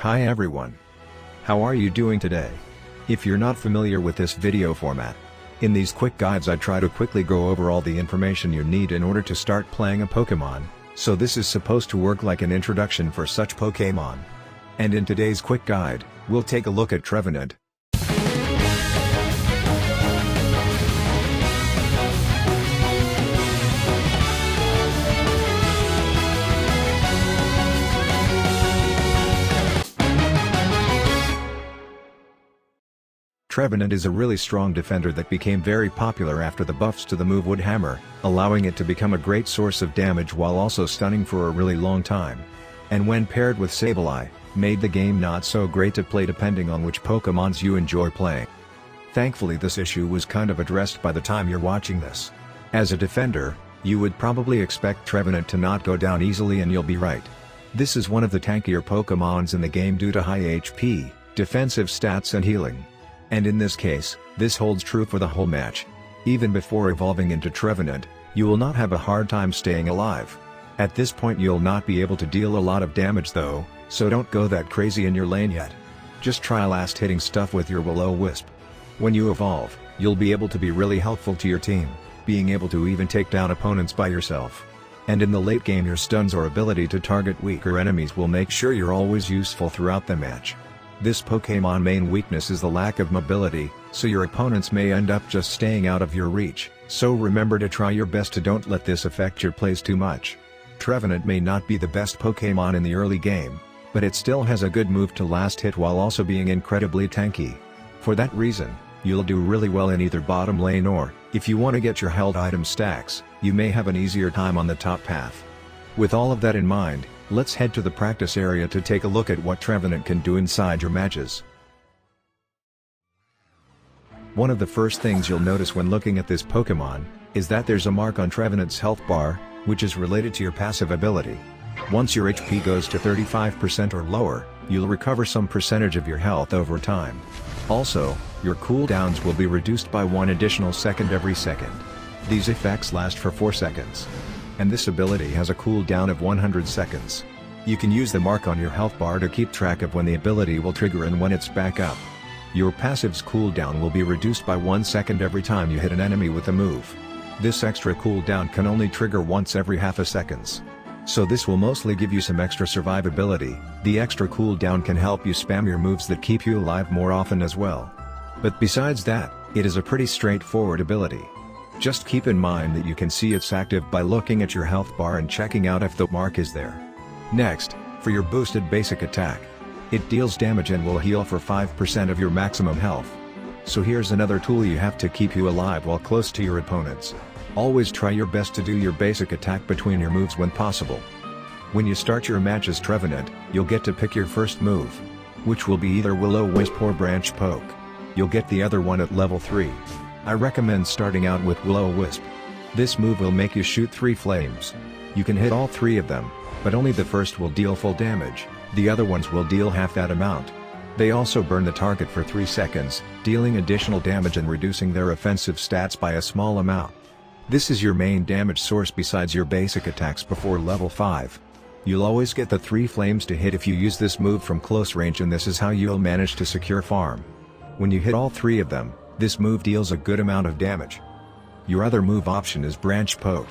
Hi everyone. How are you doing today? If you're not familiar with this video format, in these quick guides I try to quickly go over all the information you need in order to start playing a Pokemon, so this is supposed to work like an introduction for such Pokemon. And in today's quick guide, we'll take a look at Trevenant. Trevenant is a really strong defender that became very popular after the buffs to the move Wood Hammer, allowing it to become a great source of damage while also stunning for a really long time. And when paired with Sableye, made the game not so great to play depending on which Pokemons you enjoy playing. Thankfully this issue was kind of addressed by the time you're watching this. As a defender, you would probably expect Trevenant to not go down easily, and you'll be right. This is one of the tankier Pokemons in the game due to high HP, defensive stats and healing. And in this case, this holds true for the whole match. Even before evolving into Trevenant, you will not have a hard time staying alive. At this point you'll not be able to deal a lot of damage though, so don't go that crazy in your lane yet. Just try last hitting stuff with your Will-O-Wisp. When you evolve, you'll be able to be really helpful to your team, being able to even take down opponents by yourself. And in the late game your stuns or ability to target weaker enemies will make sure you're always useful throughout the match. This Pokemon main weakness is the lack of mobility, so your opponents may end up just staying out of your reach, so remember to try your best to don't let this affect your plays too much. Trevenant may not be the best Pokemon in the early game, but it still has a good move to last hit while also being incredibly tanky. For that reason, you'll do really well in either bottom lane, or, if you want to get your held item stacks, you may have an easier time on the top path. With all of that in mind, let's head to the practice area to take a look at what Trevenant can do inside your matches. One of the first things you'll notice when looking at this Pokemon, is that there's a mark on Trevenant's health bar, which is related to your passive ability. Once your HP goes to 35% or lower, you'll recover some percentage of your health over time. Also, your cooldowns will be reduced by 1 additional second every second. These effects last for 4 seconds. And this ability has a cooldown of 100 seconds. You can use the mark on your health bar to keep track of when the ability will trigger and when it's back up. Your passive's cooldown will be reduced by 1 second every time you hit an enemy with a move. This extra cooldown can only trigger once every half a second. So this will mostly give you some extra survivability. The extra cooldown can help you spam your moves that keep you alive more often as well. But besides that, it is a pretty straightforward ability. Just keep in mind that you can see it's active by looking at your health bar and checking out if the mark is there. Next, for your boosted basic attack. It deals damage and will heal for 5% of your maximum health. So here's another tool you have to keep you alive while close to your opponents. Always try your best to do your basic attack between your moves when possible. When you start your match as Trevenant, you'll get to pick your first move, which will be either Will-O-Wisp or Branch Poke. You'll get the other one at level 3. I recommend starting out with Will-O-Wisp. This move will make you shoot 3 flames. You can hit all 3 of them, but only the first will deal full damage, the other ones will deal half that amount. They also burn the target for 3 seconds, dealing additional damage and reducing their offensive stats by a small amount. This is your main damage source besides your basic attacks before level 5. You'll always get the 3 flames to hit if you use this move from close range, and this is how you'll manage to secure farm. When you hit all 3 of them, this move deals a good amount of damage. Your other move option is Branch Poke.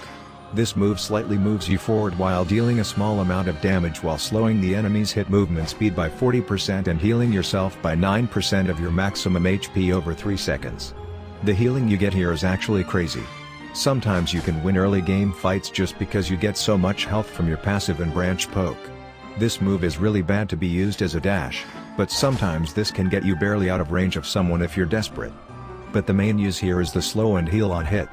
This move slightly moves you forward while dealing a small amount of damage while slowing the enemy's hit movement speed by 40% and healing yourself by 9% of your maximum HP over 3 seconds. The healing you get here is actually crazy. Sometimes you can win early game fights just because you get so much health from your passive and Branch Poke. This move is really bad to be used as a dash, but sometimes this can get you barely out of range of someone if you're desperate. But the main use here is the slow and heal on hit.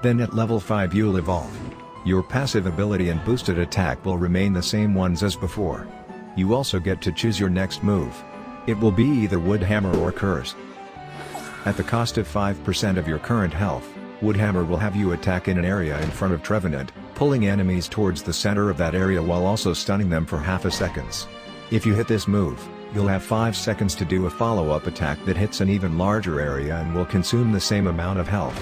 Then at level 5 you'll evolve. Your passive ability and boosted attack will remain the same ones as before. You also get to choose your next move. It will be either Wood Hammer or Curse. At the cost of 5% of your current health, Wood Hammer will have you attack in an area in front of Trevenant, pulling enemies towards the center of that area while also stunning them for half a second. If you hit this move, you'll have 5 seconds to do a follow-up attack that hits an even larger area and will consume the same amount of health.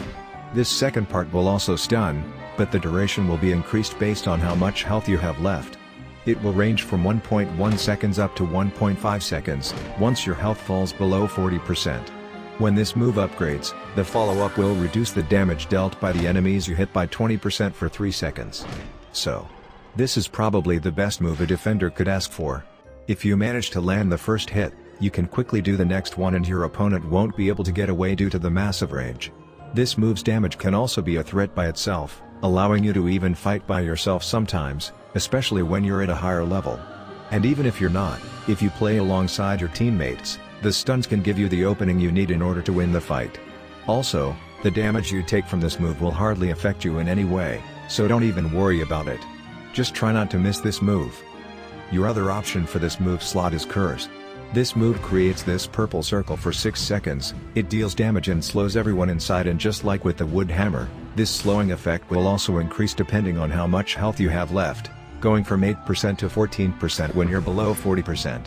This second part will also stun, but the duration will be increased based on how much health you have left. It will range from 1.1 seconds up to 1.5 seconds, once your health falls below 40%. When this move upgrades, the follow-up will reduce the damage dealt by the enemies you hit by 20% for 3 seconds. So, this is probably the best move a defender could ask for. If you manage to land the first hit, you can quickly do the next one and your opponent won't be able to get away due to the massive range. This move's damage can also be a threat by itself, allowing you to even fight by yourself sometimes, especially when you're at a higher level. And even if you're not, if you play alongside your teammates, the stuns can give you the opening you need in order to win the fight. Also, the damage you take from this move will hardly affect you in any way, so don't even worry about it. Just try not to miss this move. Your other option for this move slot is Curse. This move creates this purple circle for 6 seconds, it deals damage and slows everyone inside, and just like with the wood hammer, this slowing effect will also increase depending on how much health you have left, going from 8% to 14% when you're below 40%.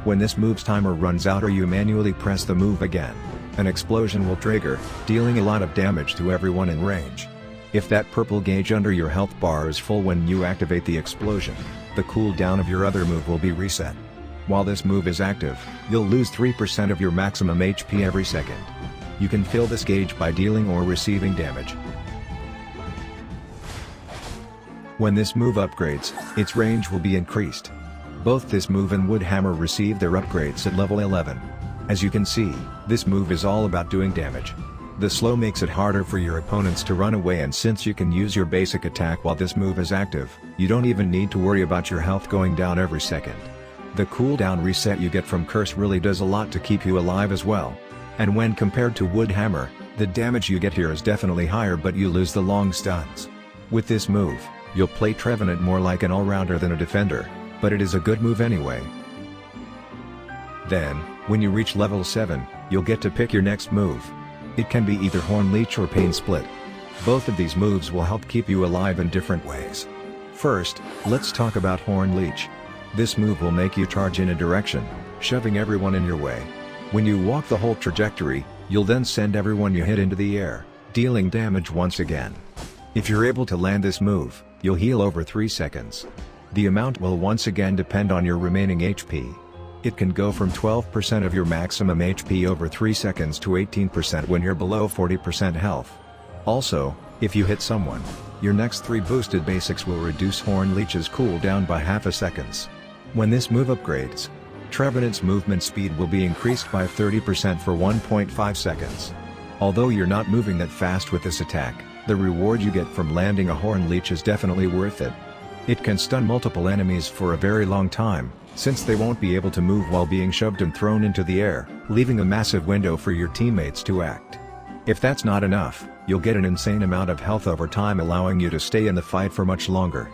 When this move's timer runs out or you manually press the move again, an explosion will trigger, dealing a lot of damage to everyone in range. If that purple gauge under your health bar is full when you activate the explosion, the cooldown of your other move will be reset. While this move is active, you'll lose 3% of your maximum HP every second. You can fill this gauge by dealing or receiving damage. When this move upgrades, its range will be increased. Both this move and wood hammer receive their upgrades at level 11. As you can see, this move is all about doing damage. The slow makes it harder for your opponents to run away, and since you can use your basic attack while this move is active, you don't even need to worry about your health going down every second. The cooldown reset you get from Curse really does a lot to keep you alive as well. And when compared to wood hammer, the damage you get here is definitely higher, but you lose the long stuns. With this move, you'll play Trevenant more like an all-rounder than a defender, but it is a good move anyway. Then, when you reach level 7, you'll get to pick your next move. It can be either Horn Leech or Pain Split. Both of these moves will help keep you alive in different ways. First, let's talk about Horn Leech. This move will make you charge in a direction, shoving everyone in your way. When you walk the whole trajectory, you'll then send everyone you hit into the air, dealing damage once again. If you're able to land this move, you'll heal over 3 seconds. The amount will once again depend on your remaining HP. It can go from 12% of your maximum HP over 3 seconds to 18% when you're below 40% health. Also, if you hit someone, your next 3 boosted basics will reduce Horn Leech's cooldown by half a second. When this move upgrades, Trevenant's movement speed will be increased by 30% for 1.5 seconds. Although you're not moving that fast with this attack, the reward you get from landing a Horn Leech is definitely worth it. It can stun multiple enemies for a very long time, since they won't be able to move while being shoved and thrown into the air, leaving a massive window for your teammates to act. If that's not enough, you'll get an insane amount of health over time, allowing you to stay in the fight for much longer.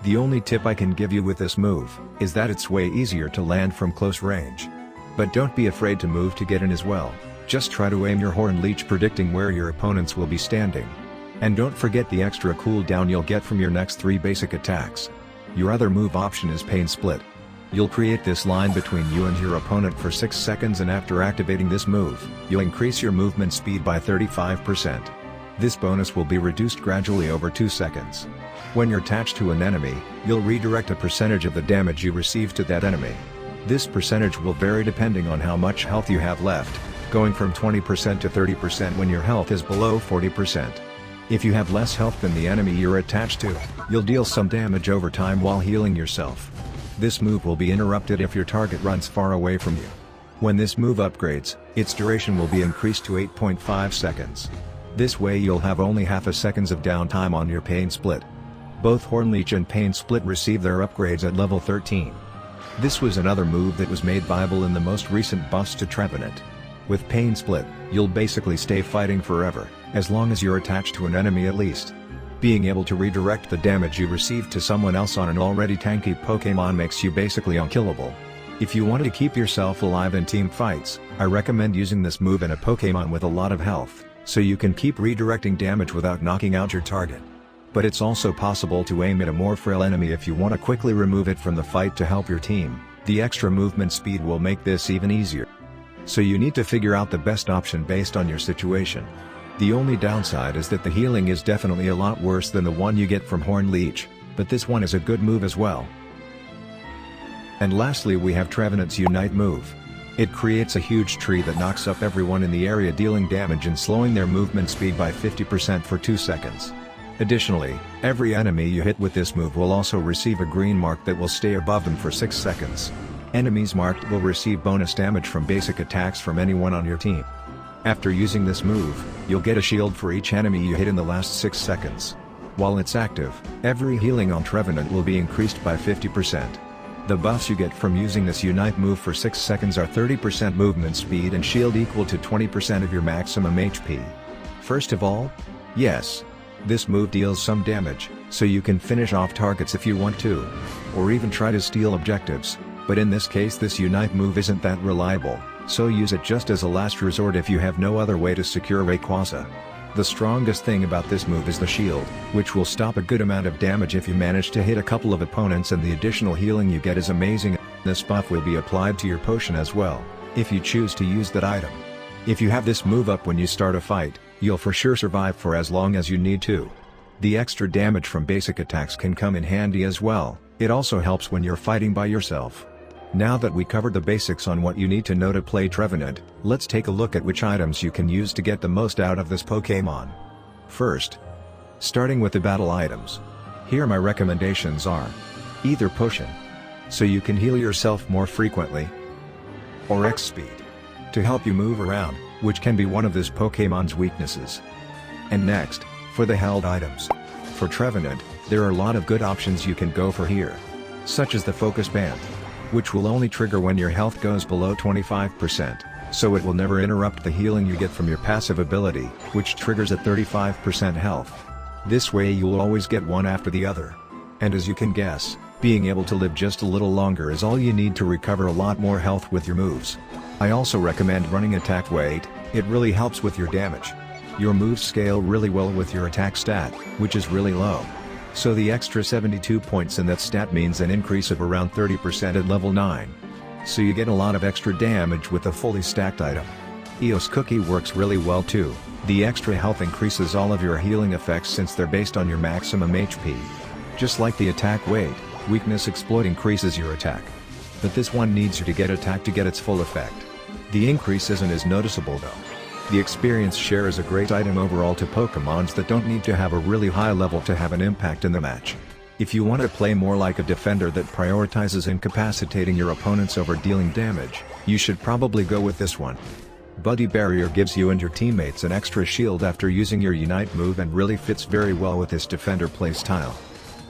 The only tip I can give you with this move is that it's way easier to land from close range. But don't be afraid to move to get in as well. Just try to aim your Horn Leech predicting where your opponents will be standing. And don't forget the extra cooldown you'll get from your next 3 basic attacks. Your other move option is Pain Split. You'll create this line between you and your opponent for 6 seconds, and after activating this move, you'll increase your movement speed by 35%. This bonus will be reduced gradually over 2 seconds. When you're attached to an enemy, you'll redirect a percentage of the damage you receive to that enemy. This percentage will vary depending on how much health you have left, going from 20% to 30% when your health is below 40%. If you have less health than the enemy you're attached to, you'll deal some damage over time while healing yourself. This move will be interrupted if your target runs far away from you. When this move upgrades, its duration will be increased to 8.5 seconds. This way you'll have only half a second of downtime on your Pain Split. Both Horn Leech and Pain Split receive their upgrades at level 13. This was another move that was made viable in the most recent buffs to Trevenant. With Pain Split, you'll basically stay fighting forever, as long as you're attached to an enemy at least. Being able to redirect the damage you receive to someone else on an already tanky Pokémon makes you basically unkillable. If you wanted to keep yourself alive in team fights, I recommend using this move in a Pokémon with a lot of health, so you can keep redirecting damage without knocking out your target. But it's also possible to aim at a more frail enemy if you want to quickly remove it from the fight to help your team. The extra movement speed will make this even easier. So you need to figure out the best option based on your situation. The only downside is that the healing is definitely a lot worse than the one you get from Horn Leech, but this one is a good move as well. And lastly we have Trevenant's Unite move. It creates a huge tree that knocks up everyone in the area, dealing damage and slowing their movement speed by 50% for 2 seconds. Additionally, every enemy you hit with this move will also receive a green mark that will stay above them for 6 seconds. Enemies marked will receive bonus damage from basic attacks from anyone on your team. After using this move, you'll get a shield for each enemy you hit in the last 6 seconds. While it's active, every healing on Trevenant will be increased by 50%. The buffs you get from using this Unite move for 6 seconds are 30% movement speed and shield equal to 20% of your maximum HP. First of all, yes, this move deals some damage, so you can finish off targets if you want to. Or even try to steal objectives, but in this case this Unite move isn't that reliable, so use it just as a last resort if you have no other way to secure Rayquaza. The strongest thing about this move is the shield, which will stop a good amount of damage if you manage to hit a couple of opponents, and the additional healing you get is amazing. This buff will be applied to your potion as well, if you choose to use that item. If you have this move up when you start a fight, you'll for sure survive for as long as you need to. The extra damage from basic attacks can come in handy as well. It also helps when you're fighting by yourself. Now that we covered the basics on what you need to know to play Trevenant, let's take a look at which items you can use to get the most out of this Pokémon. First, starting with the battle items. Here my recommendations are: either potion, so you can heal yourself more frequently, or X speed, to help you move around, which can be one of this Pokémon's weaknesses. And next, for the held items. For Trevenant, there are a lot of good options you can go for here, such as the Focus Band, which will only trigger when your health goes below 25%, so it will never interrupt the healing you get from your passive ability, which triggers at 35% health. This way you will always get one after the other. And as you can guess, being able to live just a little longer is all you need to recover a lot more health with your moves. I also recommend running attack weight. It really helps with your damage. Your moves scale really well with your attack stat, which is really low. So the extra 72 points in that stat means an increase of around 30% at level 9. So you get a lot of extra damage with a fully stacked item. Eos Cookie works really well too. The extra health increases all of your healing effects since they're based on your maximum HP. Just like the attack weight, Weakness Exploit increases your attack. But this one needs you to get attack to get its full effect. The increase isn't as noticeable though. The Experience Share is a great item overall to Pokémons that don't need to have a really high level to have an impact in the match. If you want to play more like a defender that prioritizes incapacitating your opponents over dealing damage, you should probably go with this one. Buddy Barrier gives you and your teammates an extra shield after using your Unite move and really fits very well with this defender playstyle.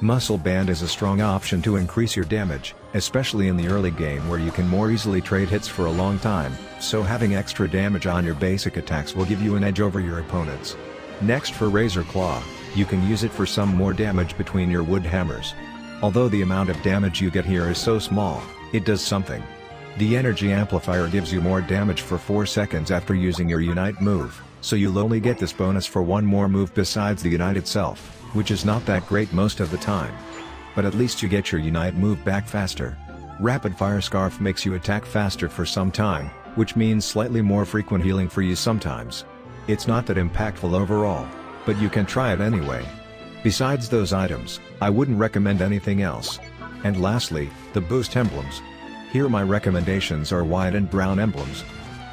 Muscle Band is a strong option to increase your damage, especially in the early game where you can more easily trade hits for a long time, so having extra damage on your basic attacks will give you an edge over your opponents. Next, for Razor Claw, you can use it for some more damage between your wood hammers. Although the amount of damage you get here is so small, it does something. The Energy Amplifier gives you more damage for 4 seconds after using your Unite move, so you'll only get this bonus for one more move besides the Unite itself, which is not that great most of the time. But at least you get your Unite move back faster. Rapid Fire Scarf makes you attack faster for some time, which means slightly more frequent healing for you sometimes. It's not that impactful overall, but you can try it anyway. Besides those items, I wouldn't recommend anything else. And lastly, the Boost Emblems. Here my recommendations are white and brown emblems,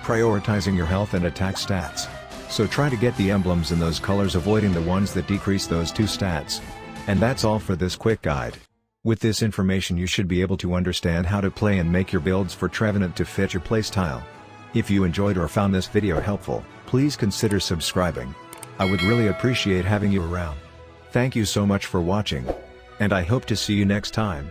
prioritizing your health and attack stats. So try to get the emblems in those colors, avoiding the ones that decrease those two stats. And that's all for this quick guide. With this information you should be able to understand how to play and make your builds for Trevenant to fit your playstyle. If you enjoyed or found this video helpful, please consider subscribing. I would really appreciate having you around. Thank you so much for watching. And I hope to see you next time.